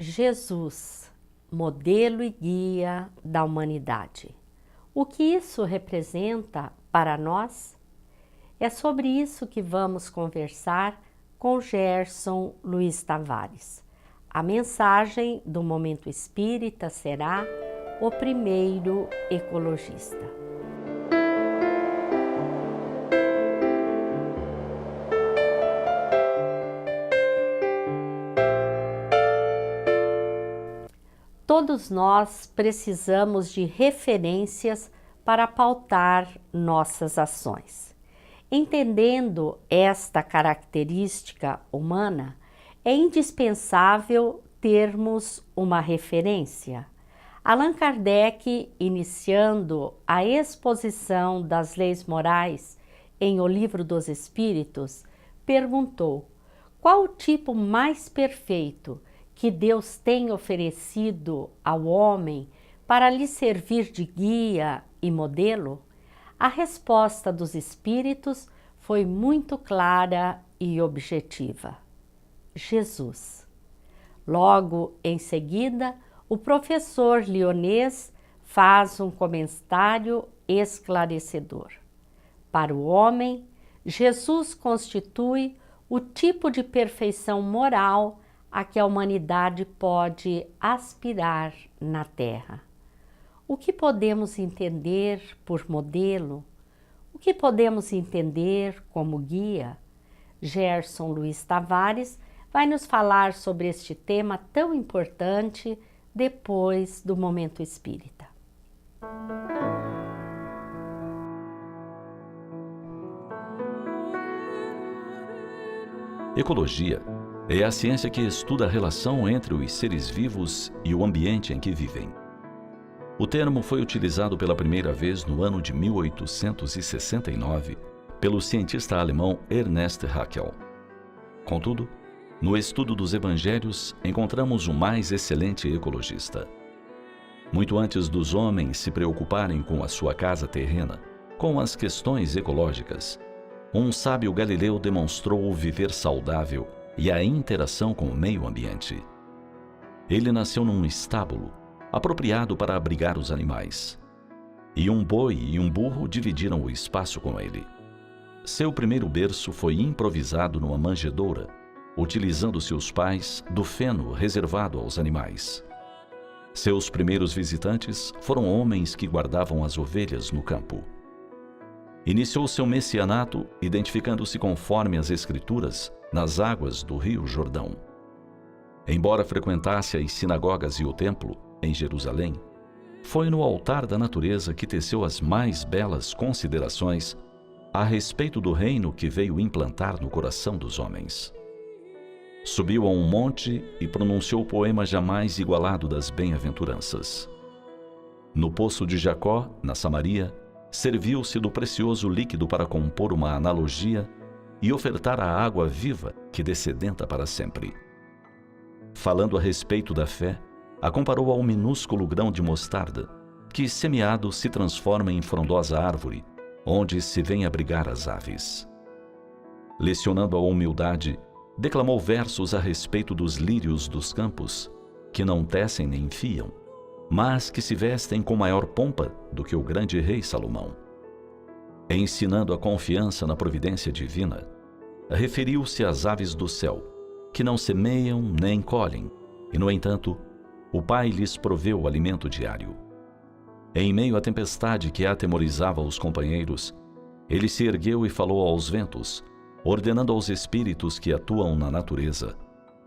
Jesus, modelo e guia da humanidade. O que isso representa para nós? É sobre isso que vamos conversar com Gerson Luiz Tavares. A mensagem do Momento Espírita será o primeiro ecologista. Todos nós precisamos de referências para pautar nossas ações. Entendendo esta característica humana, é indispensável termos uma referência. Allan Kardec, iniciando a exposição das leis morais em O Livro dos Espíritos, perguntou: qual o tipo mais perfeito que Deus tem oferecido ao homem para lhe servir de guia e modelo? A resposta dos espíritos foi muito clara e objetiva: Jesus. Logo em seguida, o professor Lyonès faz um comentário esclarecedor. Para o homem, Jesus constitui o tipo de perfeição moral a que a humanidade pode aspirar na Terra. O que podemos entender por modelo? O que podemos entender como guia? Gerson Luiz Tavares vai nos falar sobre este tema tão importante depois do Momento Espírita. Ecologia é a ciência que estuda a relação entre os seres vivos e o ambiente em que vivem. O termo foi utilizado pela primeira vez no ano de 1869 pelo cientista alemão Ernest Haeckel. Contudo, no estudo dos evangelhos encontramos o mais excelente ecologista. Muito antes dos homens se preocuparem com a sua casa terrena, com as questões ecológicas, um sábio galileu demonstrou o viver saudável e a interação com o meio ambiente. Ele nasceu num estábulo, apropriado para abrigar os animais. E um boi e um burro dividiram o espaço com ele. Seu primeiro berço foi improvisado numa manjedoura, utilizando seus pais do feno reservado aos animais. Seus primeiros visitantes foram homens que guardavam as ovelhas no campo. Iniciou seu messianato identificando-se conforme as Escrituras nas águas do Rio Jordão. Embora frequentasse as sinagogas e o templo, em Jerusalém, foi no altar da natureza que teceu as mais belas considerações a respeito do reino que veio implantar no coração dos homens. Subiu a um monte e pronunciou o poema jamais igualado das bem-aventuranças. No poço de Jacó, na Samaria, serviu-se do precioso líquido para compor uma analogia e ofertar a água viva que descedenta para sempre. Falando a respeito da fé, a comparou ao minúsculo grão de mostarda, que semeado se transforma em frondosa árvore, onde se vêm abrigar as aves. Lecionando a humildade, declamou versos a respeito dos lírios dos campos, que não tecem nem fiam, mas que se vestem com maior pompa do que o grande rei Salomão. Ensinando a confiança na providência divina, referiu-se às aves do céu, que não semeiam nem colhem, e, no entanto, o Pai lhes proveu o alimento diário. Em meio à tempestade que atemorizava os companheiros, ele se ergueu e falou aos ventos, ordenando aos espíritos que atuam na natureza,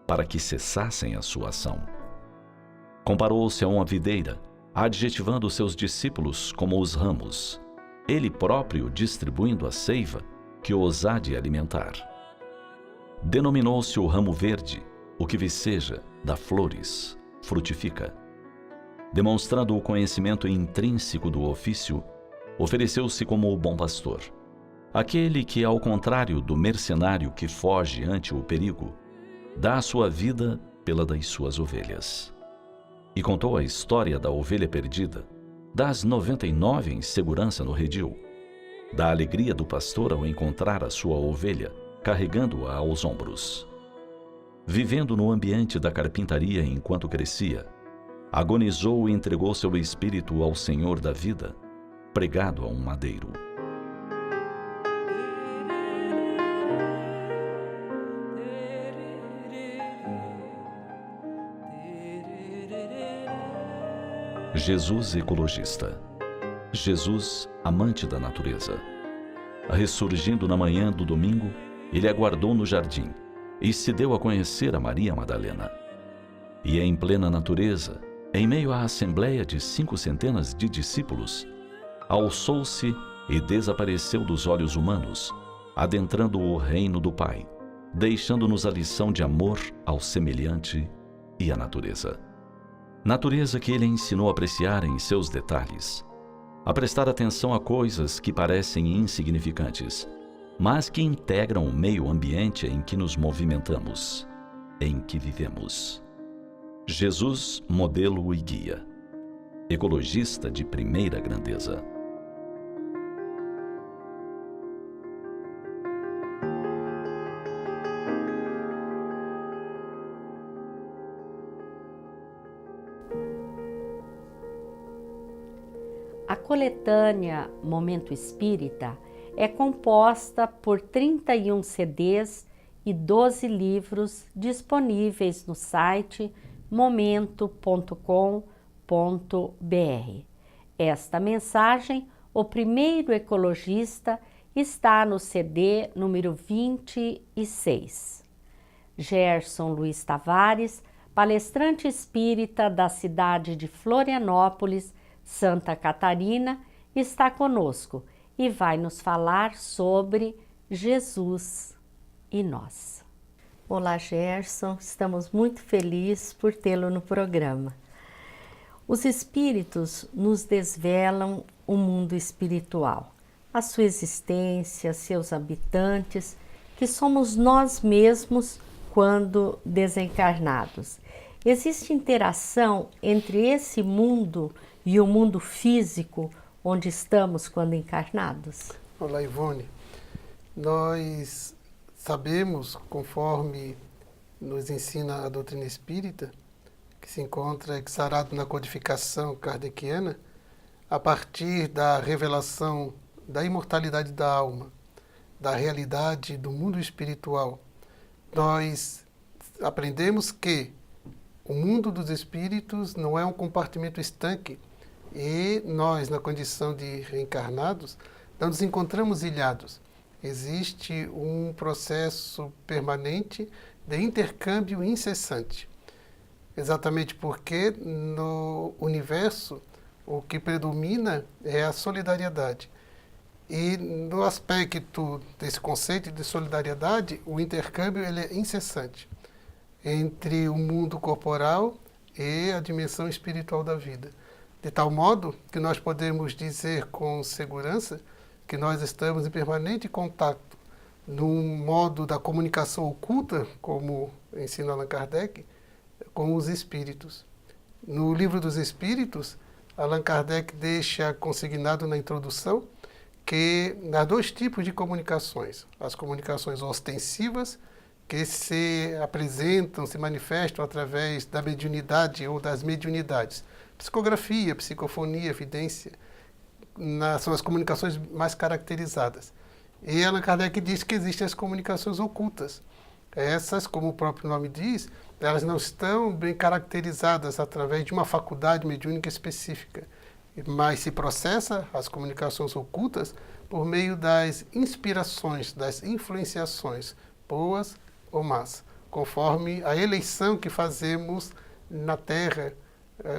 para que cessassem a sua ação. Comparou-se a uma videira, adjetivando seus discípulos como os ramos, ele próprio distribuindo a seiva que os há de alimentar. Denominou-se o ramo verde, o que viceja, dá flores, frutifica. Demonstrando o conhecimento intrínseco do ofício, ofereceu-se como o bom pastor, aquele que, ao contrário do mercenário que foge ante o perigo, dá a sua vida pela das suas ovelhas. E contou a história da ovelha perdida, das 99 em segurança no redil, da alegria do pastor ao encontrar a sua ovelha, carregando-a aos ombros. vivendo no ambiente da carpintaria enquanto crescia, agonizou e entregou seu espírito ao Senhor da vida, pregado a um madeiro. Jesus ecologista. Jesus amante da natureza. Ressurgindo na manhã do domingo, ele aguardou no jardim e se deu a conhecer a Maria Madalena. E em plena natureza, em meio à assembleia de 500 de discípulos, alçou-se e desapareceu dos olhos humanos, adentrando o reino do Pai, deixando-nos a lição de amor ao semelhante e à natureza. Natureza que ele ensinou a apreciar em seus detalhes, a prestar atenção a coisas que parecem insignificantes, mas que integram o meio ambiente em que nos movimentamos, em que vivemos. Jesus, modelo e guia. Ecologista de primeira grandeza. A coletânea Momento Espírita é composta por 31 CDs e 12 livros disponíveis no site momento.com.br. Esta mensagem, O Primeiro Ecologista, está no CD número 26. Gerson Luiz Tavares, palestrante espírita da cidade de Florianópolis, Santa Catarina, está conosco e vai nos falar sobre Jesus e nós. Olá, Gerson, estamos muito felizes por tê-lo no programa. Os espíritos nos desvelam o mundo espiritual, a sua existência, seus habitantes, que somos nós mesmos quando desencarnados. Existe interação entre esse mundo e o mundo físico onde estamos quando encarnados? Olá, Ivone. Nós sabemos, conforme nos ensina a doutrina espírita, que se encontra exarado na codificação kardeciana, a partir da revelação da imortalidade da alma, da realidade do mundo espiritual, nós aprendemos que o mundo dos espíritos não é um compartimento estanque e nós, na condição de reencarnados, não nos encontramos ilhados. Existe um processo permanente de intercâmbio incessante. Exatamente porque no universo o que predomina é a solidariedade. E no aspecto desse conceito de solidariedade, o intercâmbio ele é incessante entre o mundo corporal e a dimensão espiritual da vida. De tal modo que nós podemos dizer com segurança que nós estamos em permanente contato num modo da comunicação oculta, como ensina Allan Kardec, com os espíritos. No Livro dos Espíritos, Allan Kardec deixa consignado na introdução que há dois tipos de comunicações. As comunicações ostensivas, que se apresentam, se manifestam através da mediunidade ou das mediunidades. Psicografia, psicofonia, evidência, são as comunicações mais caracterizadas. E Allan Kardec diz que existem as comunicações ocultas. Essas, como o próprio nome diz, elas não estão bem caracterizadas através de uma faculdade mediúnica específica, mas se processa as comunicações ocultas por meio das inspirações, das influenciações, boas ou más, conforme a eleição que fazemos na Terra,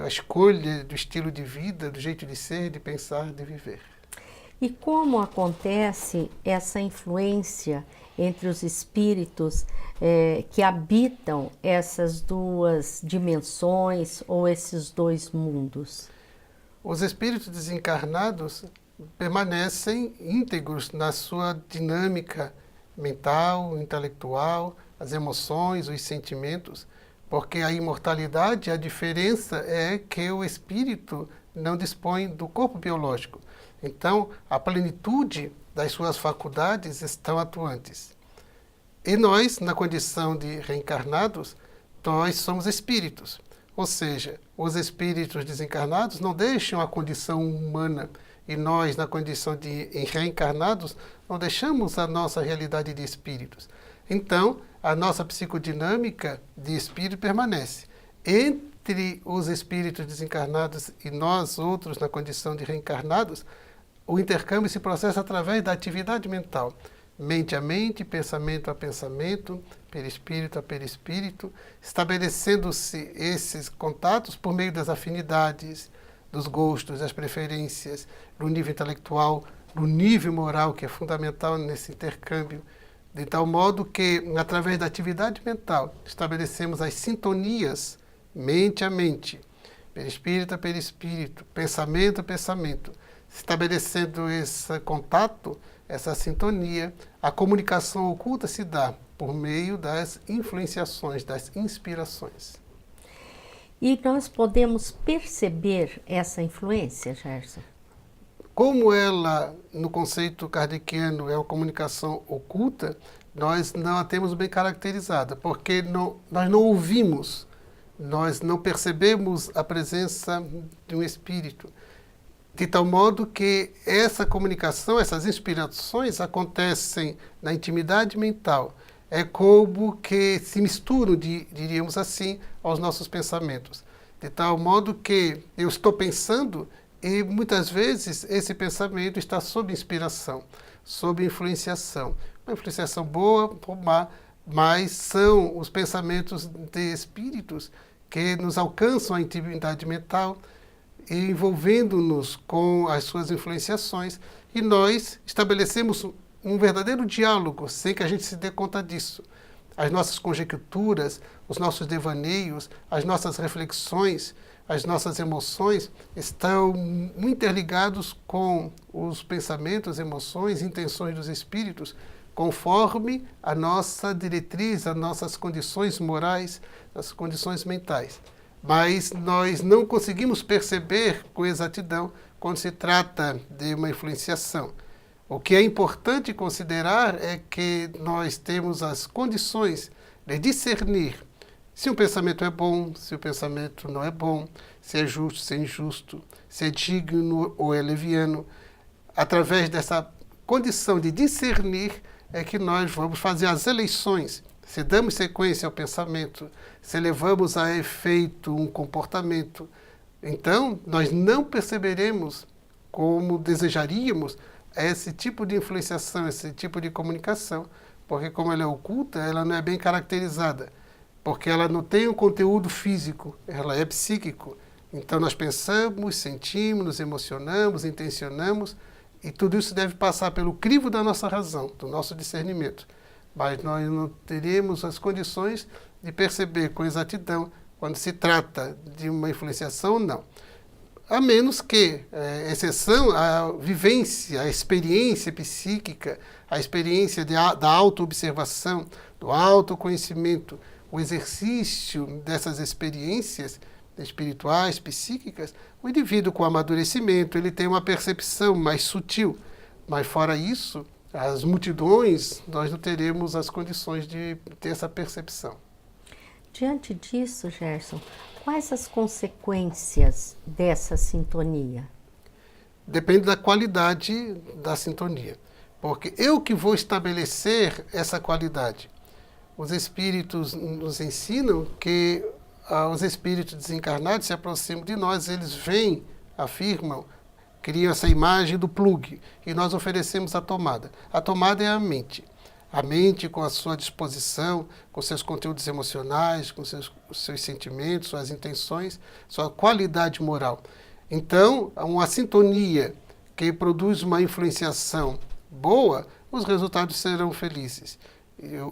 a escolha do estilo de vida, do jeito de ser, de pensar, de viver. E como acontece essa influência entre os espíritos que habitam essas duas dimensões ou esses dois mundos? Os espíritos desencarnados permanecem íntegros na sua dinâmica mental, intelectual, as emoções, os sentimentos, porque a imortalidade, a diferença é que o espírito não dispõe do corpo biológico. Então, a plenitude das suas faculdades estão atuantes. E nós, na condição de reencarnados, nós somos espíritos. Ou seja, os espíritos desencarnados não deixam a condição humana e nós, na condição de reencarnados, não deixamos a nossa realidade de espíritos. Então, a nossa psicodinâmica de espírito permanece. Entre os espíritos desencarnados e nós, outros, na condição de reencarnados, o intercâmbio se processa através da atividade mental. Mente a mente, pensamento a pensamento, perispírito a perispírito, estabelecendo-se esses contatos por meio das afinidades, dos gostos, das preferências, do nível intelectual, do nível moral, que é fundamental nesse intercâmbio, de tal modo que, através da atividade mental, estabelecemos as sintonias mente a mente, perispírito a perispírito, pensamento a pensamento, estabelecendo esse contato, essa sintonia, a comunicação oculta se dá por meio das influenciações, das inspirações. E nós podemos perceber essa influência, Gerson? Como ela, no conceito kardeciano, é uma comunicação oculta, nós não a temos bem caracterizada, porque nós não ouvimos, nós não percebemos a presença de um espírito. De tal modo que essa comunicação, essas inspirações acontecem na intimidade mental. É como que se misturam, diríamos assim, aos nossos pensamentos. De tal modo que eu estou pensando e muitas vezes esse pensamento está sob inspiração, sob influenciação. Uma influenciação boa ou má, mas são os pensamentos de espíritos que nos alcançam a intimidade mental, envolvendo-nos com as suas influenciações, e nós estabelecemos um verdadeiro diálogo sem que a gente se dê conta disso. As nossas conjecturas, os nossos devaneios, as nossas reflexões, as nossas emoções estão muito interligados com os pensamentos, emoções, intenções dos espíritos, conforme a nossa diretriz, as nossas condições morais, as condições mentais. Mas nós não conseguimos perceber com exatidão quando se trata de uma influenciação. O que é importante considerar é que nós temos as condições de discernir se um pensamento é bom, se o pensamento não é bom, se é justo, se é injusto, se é digno ou é leviano. Através dessa condição de discernir é que nós vamos fazer as eleições. Se damos sequência ao pensamento, se levamos a efeito um comportamento, então nós não perceberemos como desejaríamos esse tipo de influenciação, esse tipo de comunicação, porque como ela é oculta, ela não é bem caracterizada, porque ela não tem um conteúdo físico, ela é psíquico. Então nós pensamos, sentimos, nos emocionamos, intencionamos, e tudo isso deve passar pelo crivo da nossa razão, do nosso discernimento. Mas nós não teremos as condições de perceber com exatidão quando se trata de uma influenciação ou não. A menos que, exceção, a vivência, a experiência psíquica, a experiência da autoobservação, do autoconhecimento, o exercício dessas experiências espirituais, psíquicas, o indivíduo com amadurecimento, ele tem uma percepção mais sutil. Mas fora isso, as multidões, nós não teremos as condições de ter essa percepção. Diante disso, Gerson, quais as consequências dessa sintonia? Depende da qualidade da sintonia. Porque eu que vou estabelecer essa qualidade. Os espíritos nos ensinam que os espíritos desencarnados se aproximam de nós, eles vêm, afirmam, criam essa imagem do plug e nós oferecemos a tomada. A tomada é a mente. A mente com a sua disposição, com seus conteúdos emocionais, com seus sentimentos, suas intenções, sua qualidade moral. Então, uma sintonia que produz uma influenciação boa, os resultados serão felizes.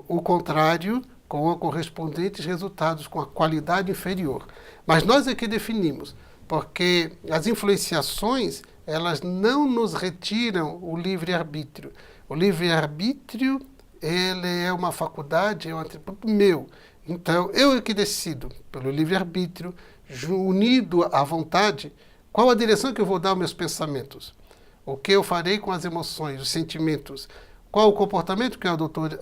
O contrário, com correspondentes resultados com a qualidade inferior. Mas nós é que definimos, porque as influenciações, elas não nos retiram o livre-arbítrio. O livre-arbítrio, ele é uma faculdade, é um atributo meu. Então, eu é que decido, pelo livre-arbítrio, unido à vontade, qual a direção que eu vou dar aos meus pensamentos. O que eu farei com as emoções, os sentimentos. Qual o comportamento que eu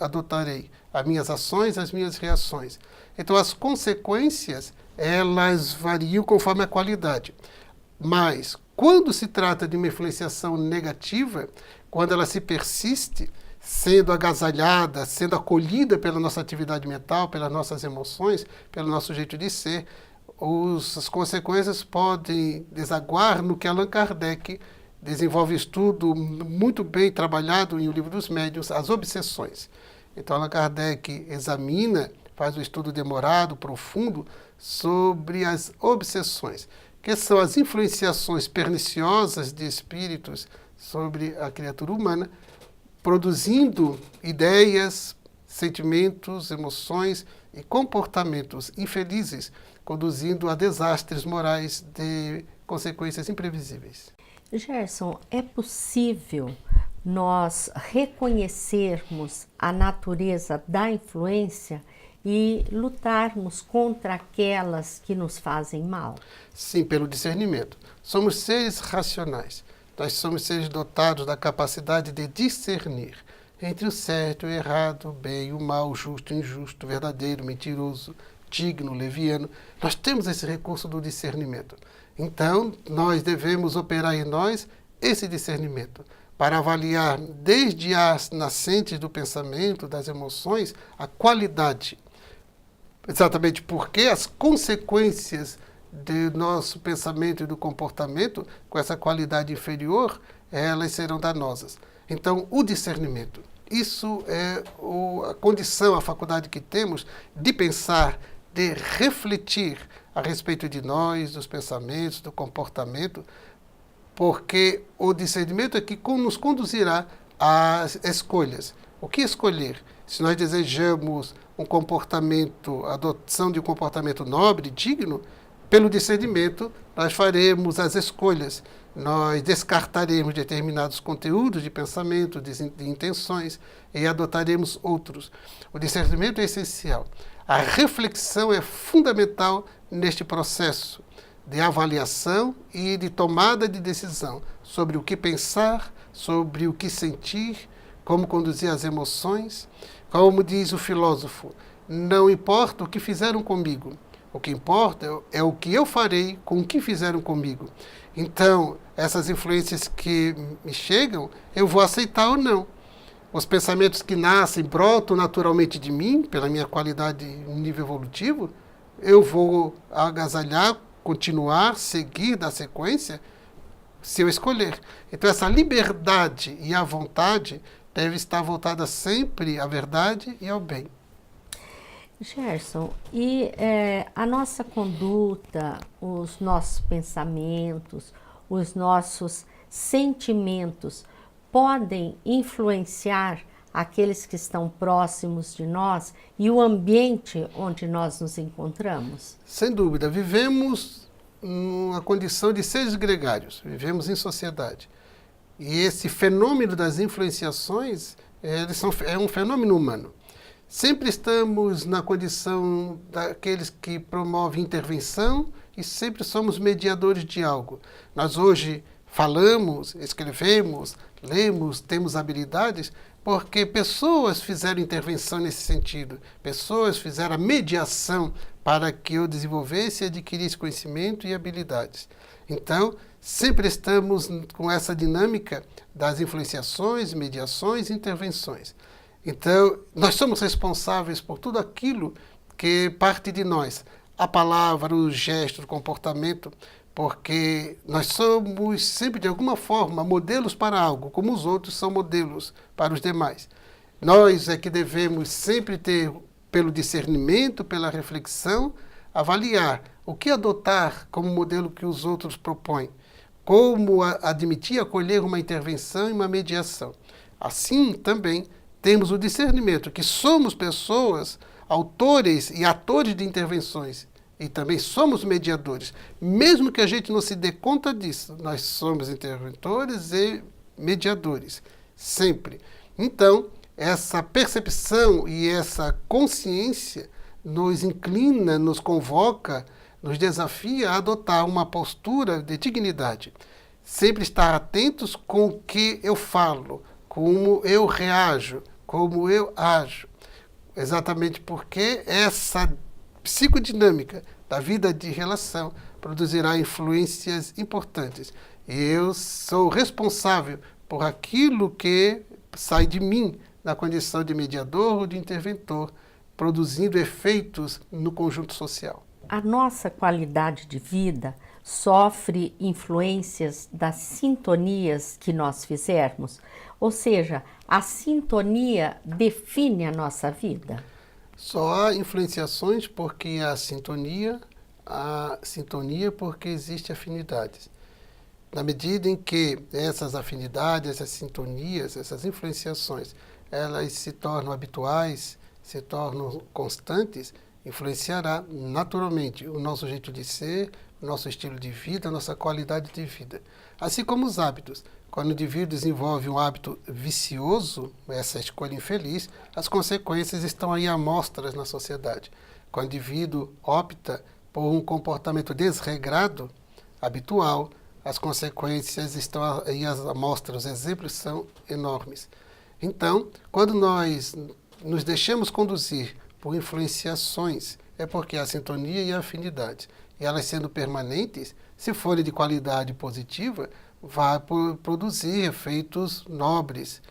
adotarei? as minhas ações, as minhas reações. Então, as consequências, elas variam conforme a qualidade. Mas, quando se trata de uma influenciação negativa, quando ela se persiste, sendo agasalhada, sendo acolhida pela nossa atividade mental, pelas nossas emoções, pelo nosso jeito de ser, as consequências podem desaguar no que Allan Kardec desenvolve estudo muito bem trabalhado em O Livro dos Médiuns, as obsessões. Então, Allan Kardec examina, faz um estudo demorado, profundo, sobre as obsessões, que são as influenciações perniciosas de espíritos sobre a criatura humana, produzindo ideias, sentimentos, emoções e comportamentos infelizes, conduzindo a desastres morais de consequências imprevisíveis. Gerson, é possível nós reconhecermos a natureza da influência e lutarmos contra aquelas que nos fazem mal? Sim, pelo discernimento. Somos seres racionais. Nós somos seres dotados da capacidade de discernir entre o certo e o errado, o bem e o mal, o justo e o injusto, o verdadeiro, o mentiroso, digno, leviano. Nós temos esse recurso do discernimento. Então, nós devemos operar em nós esse discernimento para avaliar desde as nascentes do pensamento, das emoções, a qualidade. Exatamente porque as consequências do nosso pensamento e do comportamento, com essa qualidade inferior, elas serão danosas. Então, o discernimento. Isso é a condição, a faculdade que temos de pensar, de refletir a respeito de nós, dos pensamentos, do comportamento, porque o discernimento é que nos conduzirá às escolhas. O que escolher? Se nós desejamos um comportamento, a adoção de um comportamento nobre, digno, pelo discernimento nós faremos as escolhas. Nós descartaremos determinados conteúdos de pensamento, de intenções e adotaremos outros. O discernimento é essencial. A reflexão é fundamental neste processo de avaliação e de tomada de decisão sobre o que pensar, sobre o que sentir, como conduzir as emoções. Como diz o filósofo, não importa o que fizeram comigo, o que importa é o que eu farei com o que fizeram comigo. Então, essas influências que me chegam, eu vou aceitar ou não. Os pensamentos que nascem, brotam naturalmente de mim, pela minha qualidade em nível evolutivo, eu vou agasalhar, continuar, seguir, dar sequência, se eu escolher. Então, essa liberdade e a vontade deve estar voltada sempre à verdade e ao bem. Gerson, e a nossa conduta, os nossos pensamentos, os nossos sentimentos podem influenciar aqueles que estão próximos de nós e o ambiente onde nós nos encontramos? Sem dúvida, vivemos numa condição de seres gregários, vivemos em sociedade. E esse fenômeno das influenciações é um fenômeno humano. Sempre estamos na condição daqueles que promovem intervenção e sempre somos mediadores de algo. Nós hoje falamos, escrevemos, lemos, temos habilidades porque pessoas fizeram intervenção nesse sentido. Pessoas fizeram a mediação para que eu desenvolvesse e adquirisse conhecimento e habilidades. Então, sempre estamos com essa dinâmica das influenciações, mediações e intervenções. Então, nós somos responsáveis por tudo aquilo que parte de nós. A palavra, o gesto, o comportamento, porque nós somos sempre, de alguma forma, modelos para algo, como os outros são modelos para os demais. Nós é que devemos sempre ter, pelo discernimento, pela reflexão, avaliar o que adotar como modelo que os outros propõem, como admitir e acolher uma intervenção e uma mediação. Assim, também, temos o discernimento, que somos pessoas, autores e atores de intervenções, e também somos mediadores. Mesmo que a gente não se dê conta disso, nós somos interventores e mediadores, sempre. Então, essa percepção e essa consciência nos inclina, nos convoca, nos desafia a adotar uma postura de dignidade. Sempre estar atentos com o que eu falo, como eu reajo, como eu ajo. exatamente porque essa psicodinâmica da vida de relação produzirá influências importantes. E eu sou responsável por aquilo que sai de mim na condição de mediador ou de interventor, produzindo efeitos no conjunto social. A nossa qualidade de vida sofre influências das sintonias que nós fizermos? Ou seja, a sintonia define a nossa vida? Só há influenciações porque há sintonia porque existe afinidades. Na medida em que essas afinidades, essas sintonias, essas influenciações, elas se tornam habituais, se tornam constantes, influenciará naturalmente o nosso jeito de ser, o nosso estilo de vida, a nossa qualidade de vida. Assim como os hábitos. Quando o indivíduo desenvolve um hábito vicioso, essa escolha infeliz, as consequências estão aí amostras na sociedade. Quando o indivíduo opta por um comportamento desregrado, habitual, as consequências estão aí, as amostras, os exemplos são enormes. Então, quando nós nos deixamos conduzir por influenciações, é porque há sintonia e afinidade. E elas sendo permanentes, se forem de qualidade positiva, vai produzir efeitos nobres,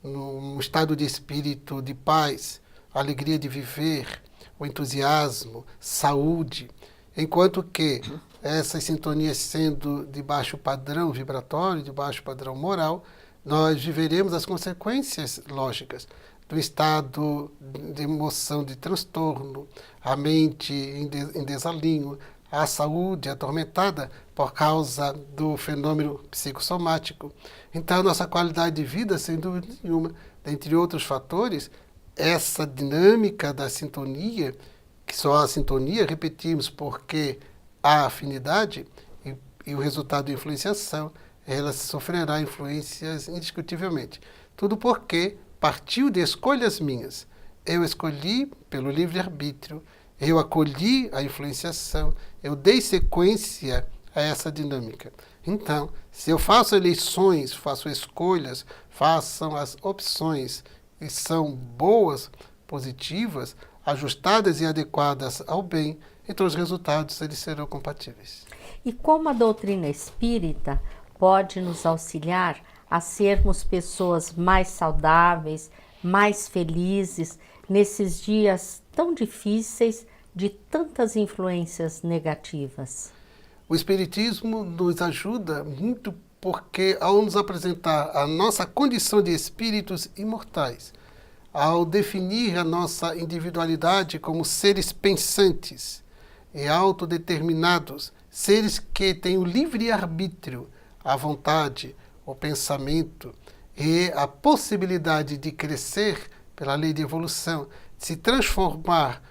um estado de espírito de paz, alegria de viver, o entusiasmo, saúde. Enquanto que essas sintonias sendo de baixo padrão vibratório, de baixo padrão moral, nós viveremos as consequências lógicas do estado de emoção, de transtorno, a mente em desalinho, a saúde atormentada por causa do fenômeno psicossomático. Então, nossa qualidade de vida, sem dúvida nenhuma, dentre outros fatores, essa dinâmica da sintonia, que só a sintonia, repetimos, porque há afinidade e o resultado de influenciação, ela sofrerá influências indiscutivelmente. Tudo porque partiu de escolhas minhas. Eu escolhi pelo livre-arbítrio, eu acolhi a influenciação, eu dei sequência a essa dinâmica. Então, se eu faço eleições, faço escolhas, façam as opções que são boas, positivas, ajustadas e adequadas ao bem, então os resultados eles serão compatíveis. E como a doutrina espírita pode nos auxiliar a sermos pessoas mais saudáveis, mais felizes, nesses dias tão difíceis de tantas influências negativas? O Espiritismo nos ajuda muito porque, ao nos apresentar a nossa condição de espíritos imortais, ao definir a nossa individualidade como seres pensantes e autodeterminados, seres que têm o livre-arbítrio, a vontade, o pensamento e a possibilidade de crescer pela lei de evolução, de se transformar,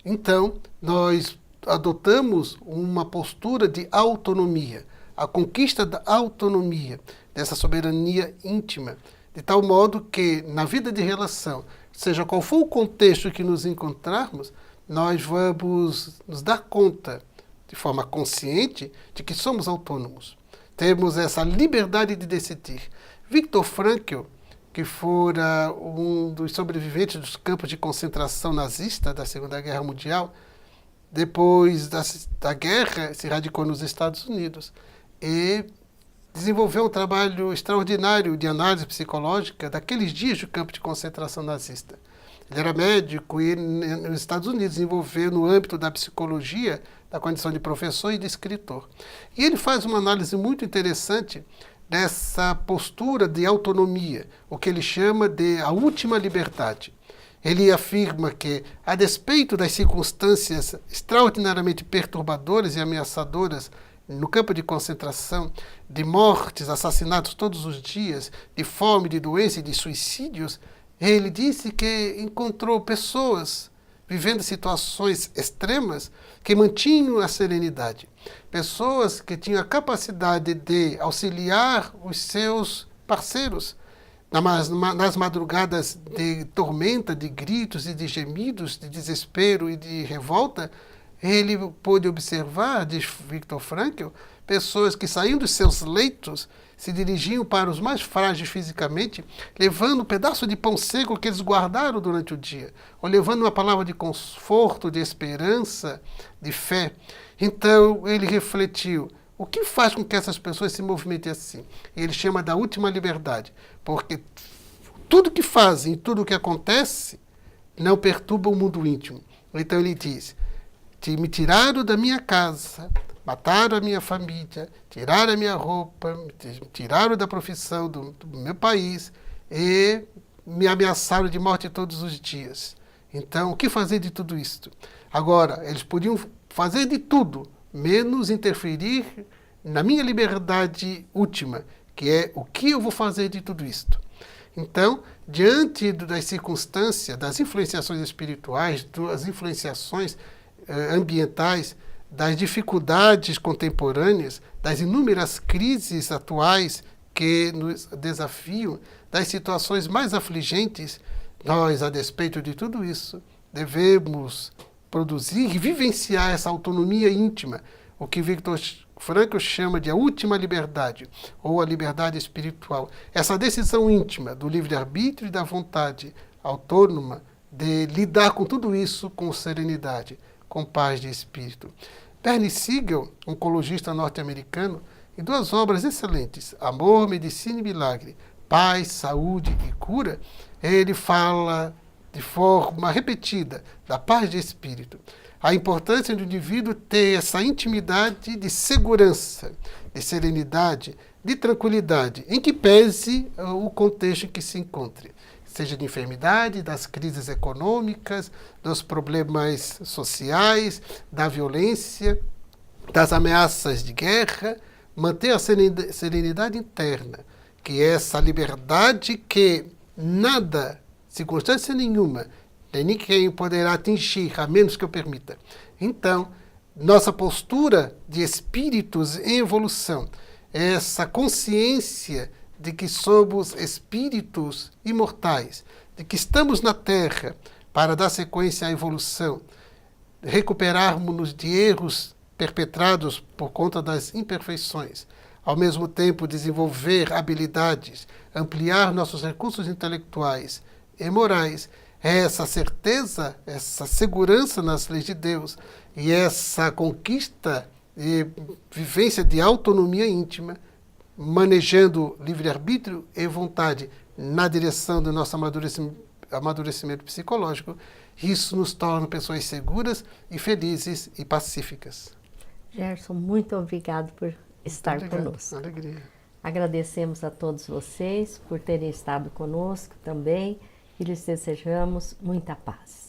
então nós adotamos uma postura de autonomia, a conquista da autonomia, dessa soberania íntima, de tal modo que, na vida de relação, seja qual for o contexto que nos encontrarmos, nós vamos nos dar conta, de forma consciente, de que somos autônomos. Temos essa liberdade de decidir. Viktor Frankl, que fora um dos sobreviventes dos campos de concentração nazista da Segunda Guerra Mundial, depois da guerra se radicou nos Estados Unidos e desenvolveu um trabalho extraordinário de análise psicológica daqueles dias do campo de concentração nazista. Ele era médico e nos Estados Unidos desenvolveu no âmbito da psicologia, da condição de professor e de escritor. E ele faz uma análise muito interessante dessa postura de autonomia, o que ele chama de a última liberdade. Ele afirma que, a despeito das circunstâncias extraordinariamente perturbadoras e ameaçadoras no campo de concentração, de mortes, assassinatos todos os dias, de fome, de doença e de suicídios, ele disse que encontrou pessoas vivendo situações extremas que mantinham a serenidade. Pessoas que tinham a capacidade de auxiliar os seus parceiros nas madrugadas de tormenta, de gritos e de gemidos, de desespero e de revolta, ele pôde observar, diz Viktor Frankl, pessoas que saíam dos seus leitos, se dirigiam para os mais frágeis fisicamente, levando um pedaço de pão seco que eles guardaram durante o dia, ou levando uma palavra de conforto, de esperança, de fé. Então ele refletiu, o que faz com que essas pessoas se movimentem assim? E ele chama da última liberdade, porque tudo que fazem, tudo que acontece, não perturba o mundo íntimo. Então ele diz, me tiraram da minha casa, mataram a minha família, tiraram a minha roupa, me tiraram da profissão do meu país e me ameaçaram de morte todos os dias. Então, o que fazer de tudo isto? Agora, eles podiam fazer de tudo, menos interferir na minha liberdade última, que é o que eu vou fazer de tudo isto. Então, diante das circunstâncias, das influenciações espirituais, das influenciações ambientais, das dificuldades contemporâneas, das inúmeras crises atuais que nos desafiam, das situações mais afligentes, nós, a despeito de tudo isso, devemos produzir e vivenciar essa autonomia íntima, o que Viktor Frankl chama de a última liberdade, ou a liberdade espiritual. Essa decisão íntima do livre-arbítrio e da vontade autônoma de lidar com tudo isso com serenidade, com paz de espírito. Bernie Siegel, oncologista norte-americano, em duas obras excelentes, Amor, Medicina e Milagre, Paz, Saúde e Cura, ele fala de forma repetida da paz de espírito. A importância do indivíduo ter essa intimidade de segurança, de serenidade, de tranquilidade, em que pese o contexto em que se encontre. Seja de enfermidade, das crises econômicas, dos problemas sociais, da violência, das ameaças de guerra, manter a serenidade interna, que é essa liberdade que nada, circunstância nenhuma, nem ninguém poderá atingir, a menos que eu permita. Então, nossa postura de espíritos em evolução, essa consciência de que somos espíritos imortais, de que estamos na Terra para dar sequência à evolução, recuperarmos-nos de erros perpetrados por conta das imperfeições, ao mesmo tempo desenvolver habilidades, ampliar nossos recursos intelectuais e morais, essa certeza, essa segurança nas leis de Deus e essa conquista e vivência de autonomia íntima, manejando livre-arbítrio e vontade na direção do nosso amadurecimento psicológico, isso nos torna pessoas seguras e felizes e pacíficas. Gerson, muito obrigado por estar conosco. Alegria. Agradecemos a todos vocês por terem estado conosco também e lhes desejamos muita paz.